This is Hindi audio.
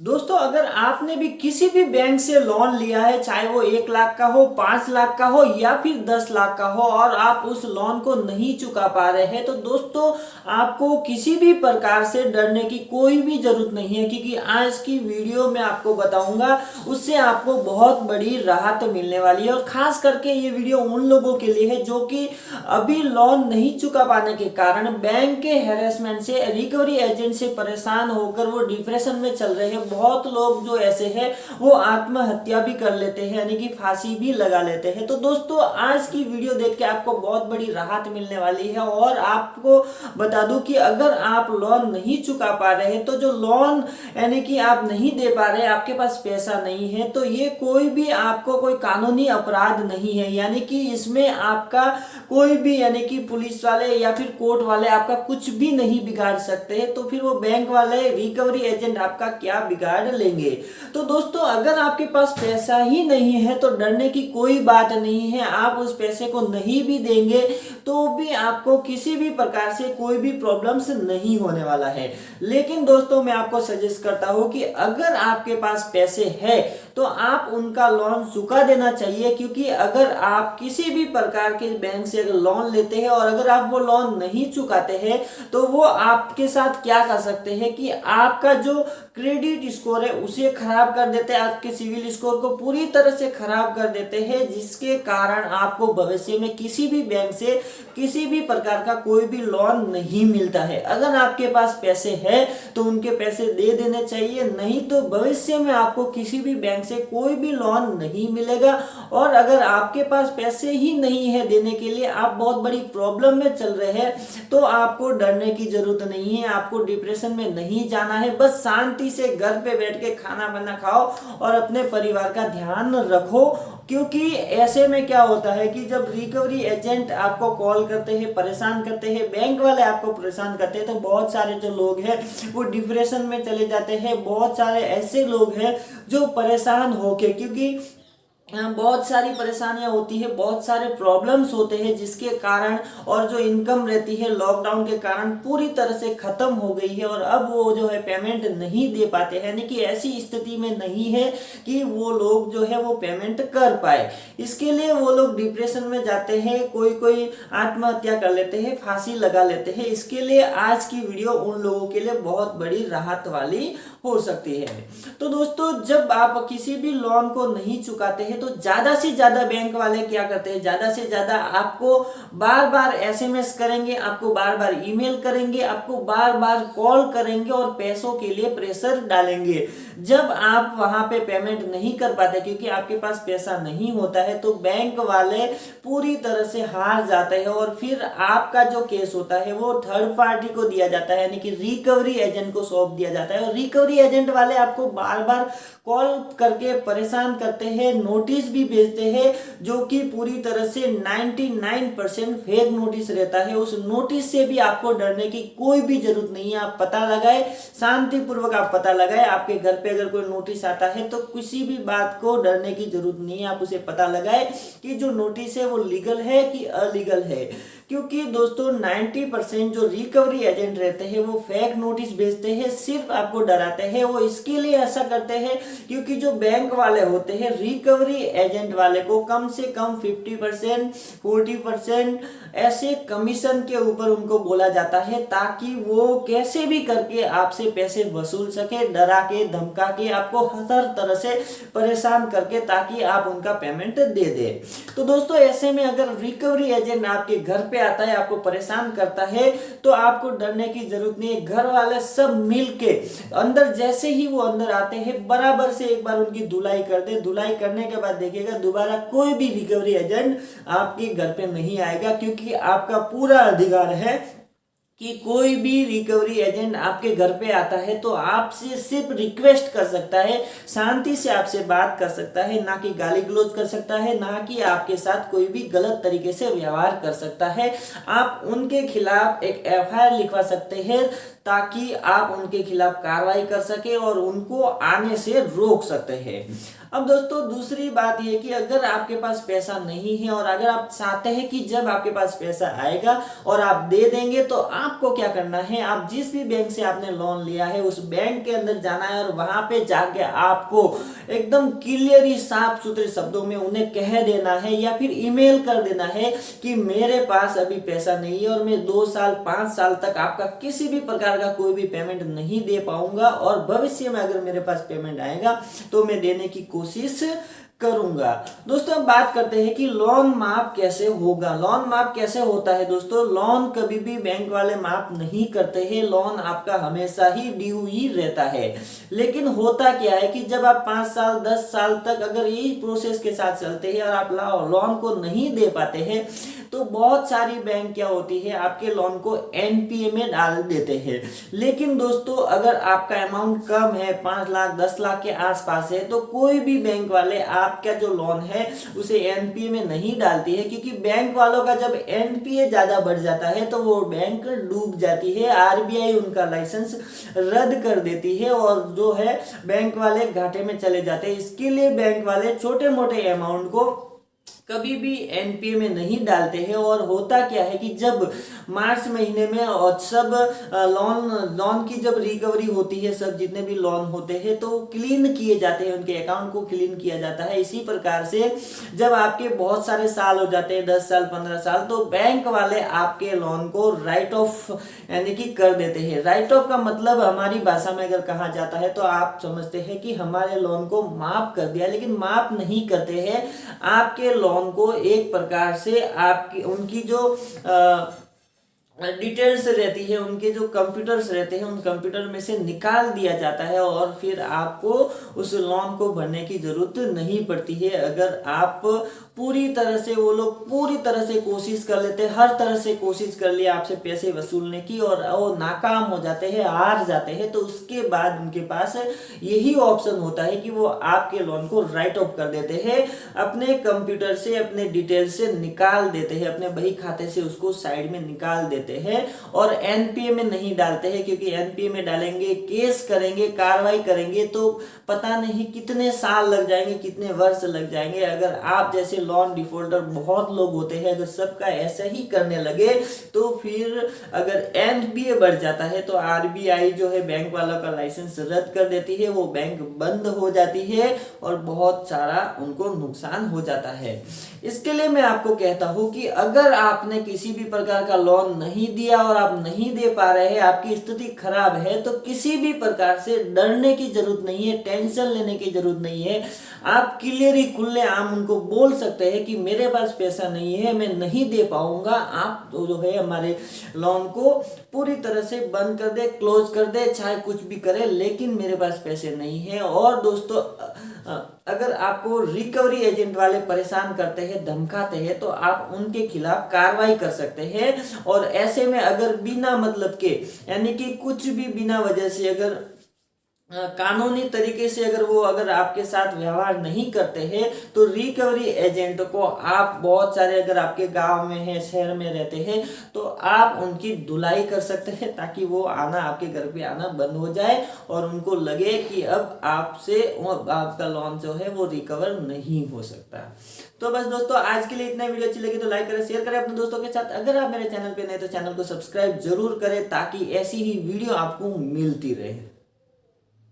दोस्तों, अगर आपने भी किसी भी बैंक से लोन लिया है, चाहे वो 1 लाख का हो, 5 लाख का हो या फिर 10 लाख का हो, और आप उस लोन को नहीं चुका पा रहे हैं, तो दोस्तों आपको किसी भी प्रकार से डरने की कोई भी जरूरत नहीं है, क्योंकि आज की वीडियो में आपको बताऊंगा उससे आपको बहुत बड़ी राहत मिलने वाली है। और खास करके ये वीडियो उन लोगों के लिए है जो कि अभी लोन नहीं चुका पाने के कारण बैंक के हैरेसमेंट से, रिकवरी एजेंट से परेशान होकर वो डिप्रेशन में चल रहे हैं। बहुत लोग जो ऐसे हैं वो आत्महत्या भी कर लेते हैं, यानी कि फांसी भी लगा लेते हैं। तो दोस्तों आज की वीडियो देख के आपको बहुत बड़ी राहत मिलने वाली है। और आपको बता दूं कि अगर आप लोन नहीं चुका पा रहे हैं, तो जो लोन यानी कि आप नहीं दे पा रहे, आपके पास पैसा नहीं है, तो ये कोई भी आपको कोई कानूनी अपराध नहीं है, यानी कि इसमें आपका कोई भी यानी कि पुलिस वाले या फिर कोर्ट वाले आपका कुछ भी नहीं बिगाड़ सकते हैं। तो फिर वो बैंक वाले, रिकवरी एजेंट आपका क्या बिगाड़ लेंगे। तो दोस्तों अगर आपके पास पैसा ही नहीं है तो डरने की कोई बात नहीं है। आप उस पैसे को नहीं भी देंगे तो भी आपको किसी भी प्रकार से कोई भी प्रॉब्लम्स नहीं होने वाला है। लेकिन दोस्तों मैं आपको सजेस्ट करता हूं कि अगर आपके पास पैसे है तो आप उनका लोन चुका देना चाहिए, क्योंकि अगर आप किसी भी प्रकार के बैंक से अगर लोन लेते हैं और अगर आप वो लोन नहीं चुकाते हैं तो वो आपके साथ क्या कर सकते हैं कि आपका जो क्रेडिट स्कोर है उसे खराब कर देते हैं, आपके सिविल स्कोर को पूरी तरह से खराब कर देते हैं, जिसके कारण आपको भविष्य में किसी भी बैंक से किसी भी प्रकार का कोई भी लोन नहीं मिलता है। अगर आपके पास पैसे है तो उनके पैसे दे देने चाहिए, नहीं तो भविष्य में आपको किसी भी बैंक से कोई भी लोन नहीं मिलेगा। और अगर आपके पास पैसे ही नहीं है देने के लिए, आप बहुत बड़ी प्रॉब्लम में चल रहे हैं, तो आपको डरने की जरूरत नहीं है, आपको डिप्रेशन में नहीं जाना है। बस शांति से घर पे बैठ के खाना बना खाओ और अपने परिवार का ध्यान रखो। क्योंकि ऐसे में क्या होता है कि जब रिकवरी एजेंट आपको कॉल करते हैं, परेशान करते हैं, बैंक वाले आपको परेशान करते हैं, तो बहुत सारे जो लोग हैं वो डिप्रेशन में चले जाते हैं। बहुत सारे ऐसे लोग हैं जो परेशान होके, क्योंकि बहुत सारी परेशानियां होती है, बहुत सारे प्रॉब्लम्स होते हैं, जिसके कारण और जो इनकम रहती है लॉकडाउन के कारण पूरी तरह से खत्म हो गई है, और अब वो जो है पेमेंट नहीं दे पाते हैं, यानी कि ऐसी स्थिति में नहीं है कि वो लोग जो है वो पेमेंट कर पाए। इसके लिए वो लोग डिप्रेशन में जाते हैं, कोई कोई आत्महत्या कर लेते हैं, फांसी लगा लेते हैं। इसके लिए आज की वीडियो उन लोगों के लिए बहुत बड़ी राहत वाली हो सकती है। तो दोस्तों जब आप किसी भी लोन को नहीं चुकाते हैं तो ज्यादा से ज्यादा बैंक वाले क्या करते हैं, ज्यादा से ज्यादा आपको बार बार एसएमएस करेंगे, आपको बार बार ईमेल करेंगे, आपको बार बार कॉल करेंगे और पैसों के लिए प्रेशर डालेंगे। जब आप वहां पे पेमेंट नहीं कर पाते क्योंकि आपके पास पैसा नहीं होता है, तो बैंक वाले पूरी तरह से हार जाते हैं और फिर आपका जो केस होता है वो थर्ड पार्टी को दिया जाता है, यानी कि रिकवरी एजेंट को सौंप दिया जाता है। और रिकवरी एजेंट वाले आपको बार बार कॉल करके परेशान करते हैं, नोटिस भी भेजते हैं, जो कि पूरी तरह से 99% फेक नोटिस रहता है। उस नोटिस से भी आपको डरने की कोई भी जरूरत नहीं है। आप पता लगाए, शांतिपूर्वक आप पता लगाए। आपके घर पे अगर कोई नोटिस आता है तो किसी भी बात को डरने की जरूरत नहीं है, आप उसे पता लगाए कि जो नोटिस है वो लीगल है कि अलीगल है। क्योंकि दोस्तों 90% जो रिकवरी एजेंट रहते हैं वो फेक नोटिस भेजते हैं, सिर्फ आपको डराते हैं। वो इसके लिए ऐसा करते हैं क्योंकि जो बैंक वाले होते हैं रिकवरी एजेंट वाले को कम से कम 50% 40% ऐसे कमीशन के ऊपर उनको बोला जाता है, ताकि वो कैसे भी करके आपसे पैसे वसूल सके, डरा के धमका के आपको हर तरह से परेशान करके, ताकि आप उनका पेमेंट दे दे। तो दोस्तों ऐसे में अगर रिकवरी एजेंट आपके घर पे आता है, आपको परेशान करता है, तो आपको डरने की जरूरत नहीं है। घर वाले सब मिलके अंदर, जैसे ही वो अंदर आते हैं, बराबर से एक बार उनकी धुलाई कर दे। धुलाई करने के बाद देखिएगा दोबारा कोई भी रिकवरी एजेंट आपके घर पे नहीं आएगा, क्योंकि आपका पूरा अधिकार है कि कोई भी रिकवरी एजेंट आपके घर पे आता है तो आपसे सिर्फ रिक्वेस्ट कर सकता है, शांति से आपसे बात कर सकता है, ना कि गाली गलौज कर सकता है, ना कि आपके साथ कोई भी गलत तरीके से व्यवहार कर सकता है। आप उनके खिलाफ एक एफआईआर लिखवा सकते हैं, ताकि आप उनके खिलाफ कार्रवाई कर सके और उनको आने से रोक सकते हैं। अब दोस्तों दूसरी बात यह कि अगर आपके पास पैसा नहीं है और अगर आप चाहते हैं कि जब आपके पास पैसा आएगा और आप दे देंगे तो आप आपको क्या करना है, आप जिस भी बैंक से आपने लोन लिया है उस बैंक के अंदर जाना है और वहां पे जाके आपको एकदम क्लियरली साफ सुथरे शब्दों में उन्हें कह देना है या फिर ईमेल कर देना है कि मेरे पास अभी पैसा नहीं है और मैं 2 साल 5 साल तक आपका किसी भी प्रकार का कोई भी पेमेंट नहीं दे पाऊंगा और भविष्य में अगर मेरे पास पेमेंट आएगा तो मैं देने की कोशिश करूंगा। दोस्तों अब बात करते हैं कि लोन माफ कैसे होगा। लोन माफ कैसे होता है दोस्तों, लोन कभी भी बैंक वाले माफ नहीं करते हैं, लोन आपका हमेशा ही ड्यू ही रहता है। लेकिन होता क्या है कि जब आप 5 साल 10 साल तक अगर यही प्रोसेस के साथ चलते हैं और आप लोन को नहीं दे पाते हैं तो बहुत सारी बैंक क्या होती है आपके लोन को एनपीए में डाल देते हैं। लेकिन दोस्तों अगर आपका अमाउंट कम है 5 लाख 10 लाख के आसपास है तो कोई भी बैंक वाले आपका जो लोन है उसे एनपीए में नहीं डालती है, क्योंकि बैंक वालों का जब एनपीए ज्यादा बढ़ जाता है तो वो बैंक डूब जाती है, आरबीआई उनका लाइसेंस रद्द कर देती है और जो है बैंक वाले घाटे में चले जाते हैं। इसके लिए बैंक वाले छोटे मोटे अमाउंट को कभी भी एनपीए में नहीं डालते हैं। और होता क्या है कि जब मार्च महीने में और सब लोन की जब रिकवरी होती है, सब जितने भी लोन होते हैं तो क्लीन किए जाते हैं, उनके अकाउंट को क्लीन किया जाता है। इसी प्रकार से जब आपके बहुत सारे साल हो जाते हैं 10 साल 15 साल तो बैंक वाले आपके लोन को राइट ऑफ यानी कि कर देते हैं। राइट ऑफ का मतलब हमारी भाषा में अगर कहा जाता है तो आप समझते हैं कि हमारे लोन को माफ कर दिया, लेकिन माफ नहीं करते हैं। आपके लोन को एक प्रकार से आपकी उनकी जो डिटेल्स रहती है, उनके जो कंप्यूटर्स रहते हैं उन कंप्यूटर में से निकाल दिया जाता है और फिर आपको उस लोन को भरने की जरूरत नहीं पड़ती है। अगर आप पूरी तरह से, वो लोग पूरी तरह से कोशिश कर लेते हैं, हर तरह से कोशिश कर लिया आपसे पैसे वसूलने की और वो नाकाम हो जाते हैं, हार जाते हैं, तो उसके बाद उनके पास यही ऑप्शन होता है कि वो आपके लोन को राइट ऑफ कर देते हैं, अपने कंप्यूटर से अपने डिटेल से निकाल देते हैं, अपने बही खाते से उसको साइड में निकाल देते हैं और एनपीए में नहीं डालते हैं, क्योंकि एनपीए में डालेंगे केस करेंगे, कार्रवाई करेंगे तो पता नहीं कितने साल लग जाएंगे, कितने वर्ष लग जाएंगे। अगर आप जैसे लोन डिफॉल्टर बहुत लोग होते हैं, अगर सबका ऐसा ही करने लगे तो फिर अगर एनपीए बढ़ जाता है तो आरबीआई जो है बैंक वालों का लाइसेंस रद्द कर देती है, वो बैंक बंद हो जाती है और बहुत सारा उनको नुकसान हो जाता है। इसके लिए मैं आपको कहता हूं कि अगर आपने किसी भी प्रकार का लोन नहीं दिया और आप नहीं दे पा रहे हैं, आपकी स्थिति खराब है, तो किसी भी प्रकार से डरने की जरूरत नहीं है, टेंशन लेने की जरूरत नहीं है। आप क्लियरली खुले आम उनको बोल सकते हैं कि मेरे पास पैसा नहीं है, मैं नहीं दे पाऊंगा। आप जो है हमारे लोन को पूरी तरह से बंद कर दे, क्लोज कर दे, चाहे कुछ भी करे, लेकिन मेरे पास पैसे नहीं है। और दोस्तों अगर आपको रिकवरी एजेंट वाले परेशान करते हैं, धमकाते हैं, तो आप उनके खिलाफ कार्रवाई कर सकते हैं। और ऐसे में अगर बिना मतलब के यानी कि कुछ भी बिना वजह से अगर कानूनी तरीके से अगर आपके साथ व्यवहार नहीं करते हैं तो रिकवरी एजेंट को आप बहुत सारे, अगर आपके गांव में है, शहर में रहते हैं, तो आप उनकी धुलाई कर सकते हैं ताकि वो आना, आपके घर पे आना बंद हो जाए और उनको लगे कि अब आपसे आपका लोन जो है वो रिकवर नहीं हो सकता। तो बस दोस्तों आज के लिए इतना। वीडियो अच्छी लगी तो लाइक करें, शेयर करें अपने दोस्तों के साथ। अगर आप मेरे चैनल पे नए तो चैनल को सब्सक्राइब जरूर करें ताकि ऐसी ही वीडियो आपको मिलती रहे।